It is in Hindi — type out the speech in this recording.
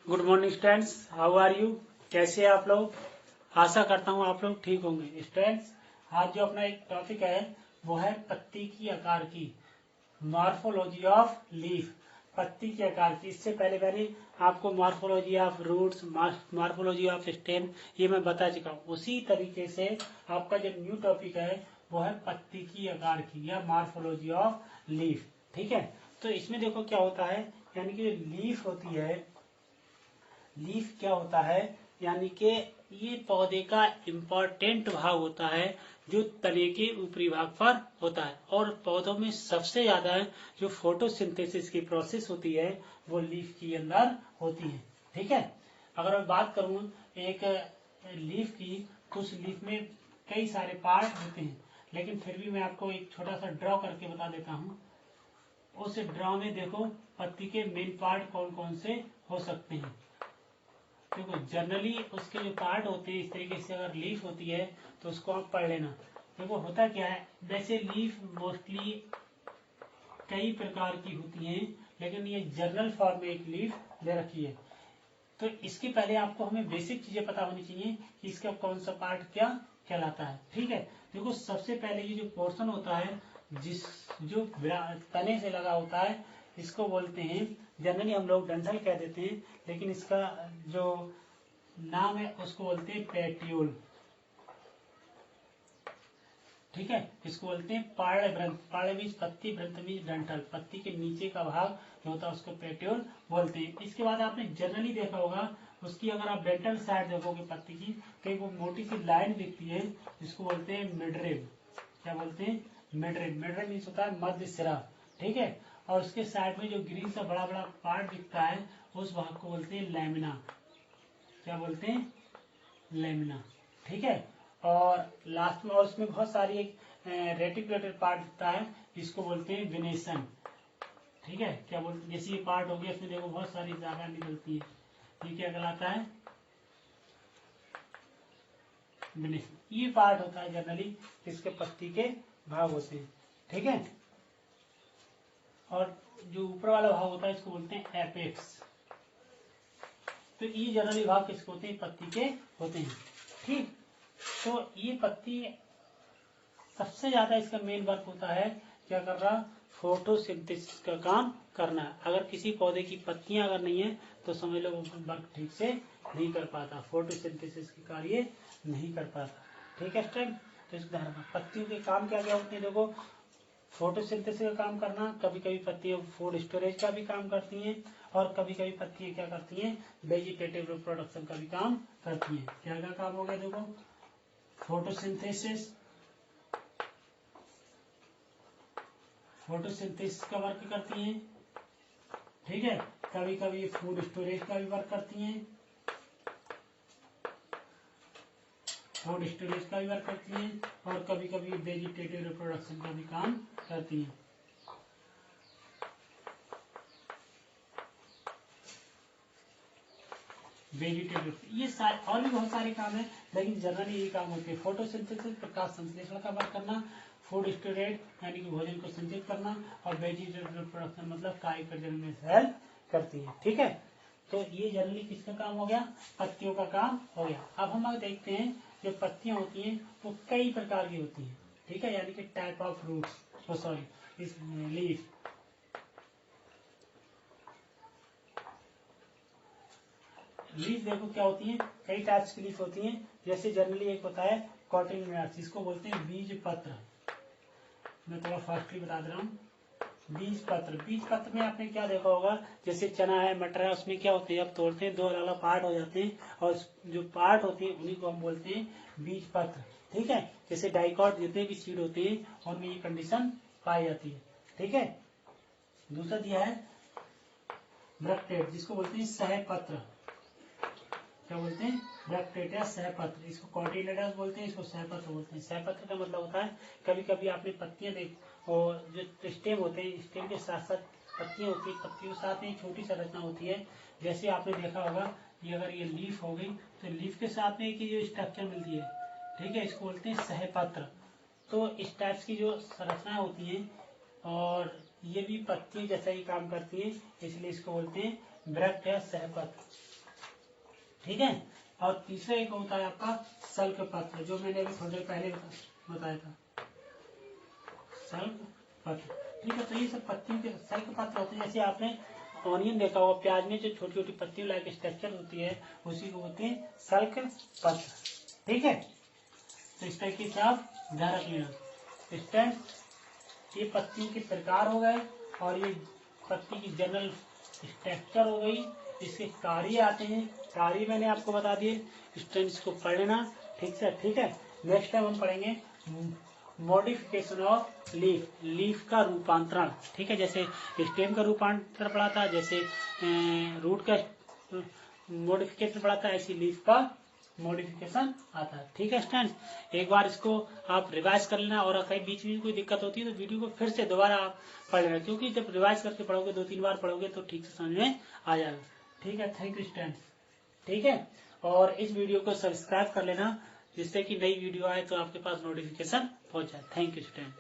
Good morning students, how are you. कैसे हैं आप लोग। आशा करता हूँ आप लोग ठीक होंगे। स्टूडेंट्स, आज जो अपना एक टॉपिक है वो है पत्ती की आकार की मॉर्फोलॉजी ऑफ लीफ। पत्ती के आकार की। इससे पहले मैंने आपको morphology of roots, morphology of stem ये मैं बता चुका हूँ। उसी तरीके से आपका जो न्यू टॉपिक है वो है पत्ती की आकार की या मॉर्फोलॉजी ऑफ लीफ। ठीक है, तो इसमें देखो क्या होता है, यानी कि लीफ होती है, लीफ क्या होता है, यानी कि ये पौधे का इम्पोर्टेंट भाग होता है जो तने के ऊपरी भाग पर होता है। और पौधों में सबसे ज्यादा जो फोटोसिंथेसिस की प्रोसेस होती है वो लीफ के अंदर होती है। ठीक है, अगर मैं बात करूं एक लीफ की, तो उस लीफ में कई सारे पार्ट होते हैं, लेकिन फिर भी मैं आपको एक छोटा सा ड्रॉ करके बता देता हूँ। उस ड्रॉ में देखो पत्ती के मेन पार्ट कौन कौन से हो सकते हैं। देखो जनरली उसके जो पार्ट होते हैं, इस तरीके से अगर लीफ होती है तो उसको आप पढ़ लेना। देखो होता क्या है, वैसे लीफ मोस्टली कई प्रकार की होती हैं, लेकिन ये जनरल फॉर्म में एक लीफ ले रखी है। तो इसके पहले आपको हमें बेसिक चीजें पता होनी चाहिए कि इसका कौन सा पार्ट क्या कहलाता है। ठीक है, देखो सबसे पहले ये जो पोर्शन होता है जिस जो तने से लगा होता है, इसको बोलते हैं, जनरली हम लोग डंठल कह देते हैं, लेकिन इसका जो नाम है उसको बोलते हैं पेट्यूल। ठीक है, इसको बोलते हैं पार्ल ग्रंथ। पार्ल मीन्स पत्ती, ग्रंथ मीन्स डंठल। पत्ती के नीचे का भाग जो होता है उसको पेट्यूल बोलते हैं। इसके बाद आपने जनरली देखा होगा उसकी, अगर आप डेंटल साइड देखोगे पत्ती की, तो एक वो मोटी सी लाइन दिखती है जिसको बोलते हैं मिडरिब। क्या बोलते हैं? मिडरिब। मिडरिब मीन्स होता है मध्य सिरा। ठीक है, और उसके साइड में जो ग्रीन सा बड़ा बड़ा पार्ट दिखता है उस भाग को बोलते हैं लैमिना। क्या बोलते हैं? लैमिना। ठीक है, और लास्ट में और उसमें बहुत सारी एक रेटिकुलेटेड पार्ट दिखता है, इसको बोलते हैं विनेशन। ठीक है, क्या बोलते, जैसे ये पार्ट हो गया, इसमें देखो बहुत सारी जगह निकलती है, ये क्या कहलाता है? विनेशन। ये पार्ट होता है जनरली इसके पत्ती के भाग होते हैं। ठीक है, और जो ऊपर वाला भाग होता है इसको बोलते हैं एपेक्स। तो ये जनरली भाग किसके होते हैं? पत्ती के होते हैं। ठीक, तो ये पत्ती सबसे ज्यादा इसका मेन वर्क होता है क्या कर रहा? फोटोसिंथेसिस का काम करना। अगर किसी पौधे की पत्तियां अगर नहीं है तो समझ लो वो वर्क ठीक से नहीं कर पाता, फोटोसिंथेसिस के कार्य नहीं कर पाता। ठीक है स्टूडेंट, तो इस ध्यान रखना पत्तियों के काम क्या क्या होते हैं। देखो फोटोसिंथेसिस का काम करना, कभी कभी पत्तियां फूड स्टोरेज का भी काम करती हैं, और कभी कभी पत्तियां क्या करती हैं? वेजिटेटिव रिप्रोडक्शन का भी काम करती हैं। क्या क्या काम हो गया? देखो फोटोसिंथेसिस, फोटोसिंथेसिस का वर्क करती हैं। ठीक है, कभी कभी फूड स्टोरेज का भी वर्क करती हैं, फूड स्टोरेज का भी वर्क करती हैं, और कभी कभी वेजिटेटिव रिप्रोडक्शन का भी काम करती हैं। वेजिटेटिव, ये और भी बहुत सारे काम है, लेकिन जनरली ये काम होते हैं। फोटोसिंथेसिस प्रकाश संश्लेषण का वर्क करना, फूड स्टोरेज यानी कि भोजन को संचित करना, और वेजिटेटिव रिप्रोडक्शन मतलब कायिक प्रजनन में हेल्प करती है। ठीक है, तो ये जनरली किसका काम हो गया? पत्तियों का काम हो गया। अब हम लोग देखते हैं जो पत्तियां होती हैं वो कई प्रकार की होती हैं। ठीक है, यानी कि टाइप ऑफ रूट्स, सॉरी इस लीफ। लीफ देखो क्या होती है, कई टाइप्स की लीफ होती हैं। जैसे जनरली एक होता है कॉटिलिनेडस, इसको बोलते हैं बीज पत्र। मैं थोड़ा फास्टली बता दे रहा हूँ। बीज पत्र, बीज पत्र में आपने क्या देखा होगा, जैसे चना है, मटर है, उसमें क्या होते हैं, अब तोड़ते हैं दो अलग अलग पार्ट हो जाते हैं, और जो पार्ट होते हैं उन्हीं को हम बोलते हैं बीज पत्र। ठीक है, जैसे डाइकॉट जितने भी सीड होते हैं उनमें ये कंडीशन पाई जाती है। ठीक है, दूसरा दिया है ब्रैक्टेट, जिसको बोलते हैं सहपत्र। क्या बोलते हैं? ब्रैक्टेट या सहपत्र। इसको कॉटिलेडस बोलते हैं, इसको सहपत्र बोलते हैं। सहपत्र का मतलब होता है, कभी कभी आपने पत्तियां देख, और जो स्टेम होते हैं, स्टेम के साथ साथ पत्तियां होती है, पत्तियों के साथ में छोटी संरचना होती है। जैसे आपने देखा होगा, ये अगर ये लीफ हो गई तो लीफ के साथ में एक जो स्ट्रक्चर मिलती है, ठीक है, इसको बोलते हैं सहपत्र। तो इस टाइप की जो संरचनाएं होती है, और ये भी पत्ती जैसा ही काम करती है, इसलिए इसको बोलते हैं ब्रैक्ट या सहपत्र। ठीक है। और तीसरा एक होता है आपका सल्क पत्र, जो मैंने अभी थोड़ी देर पहले बताया था, सल्क पत्र। ठीक है, तो ये सब पत्तियों के सल्क पत्र होते हैं। जैसे आपने ऑनियन देखा होगा, प्याज में जो छोटी छोटी पत्तियों लाइक स्ट्रक्चर होती है, उसी को होते हैं सल्क पत्र। ठीक है, तो इस तरीके से आप ध्यान रख लेना। स्टैंड ये पत्तियों के प्रकार हो गए, और ये पत्ती की जनरल स्ट्रक्चर हो गई। इसके कार्य आते हैं, कार्य मैंने आपको बता दिए। स्टैंड को पढ़ लेना ठीक से। ठीक है, नेक्स्ट टाइम हम पढ़ेंगे मॉडिफिकेशन ऑफ लीफ, लीफ का रूपांतरण। ठीक है, जैसे स्टेम का रूपांतरण पढ़ा था, जैसे रूट का मॉडिफिकेशन पढ़ा था, ऐसी लीफ का मॉडिफिकेशन आता है। ठीक है स्टूडेंट्स, एक बार इसको आप रिवाइज कर लेना, और कहीं बीच में कोई दिक्कत होती है तो वीडियो को फिर से दोबारा आप पढ़ लेना, क्योंकि जब रिवाइज करके पढ़ोगे 2-3 बार पढ़ोगे तो ठीक से समझ में आ जाएगा। ठीक है, थैंक यू स्टूडेंट्स। ठीक है, और इस वीडियो को सब्सक्राइब कर लेना, जिससे कि नई वीडियो आए तो आपके पास नोटिफिकेशन पहुंच जाए। Thank you student.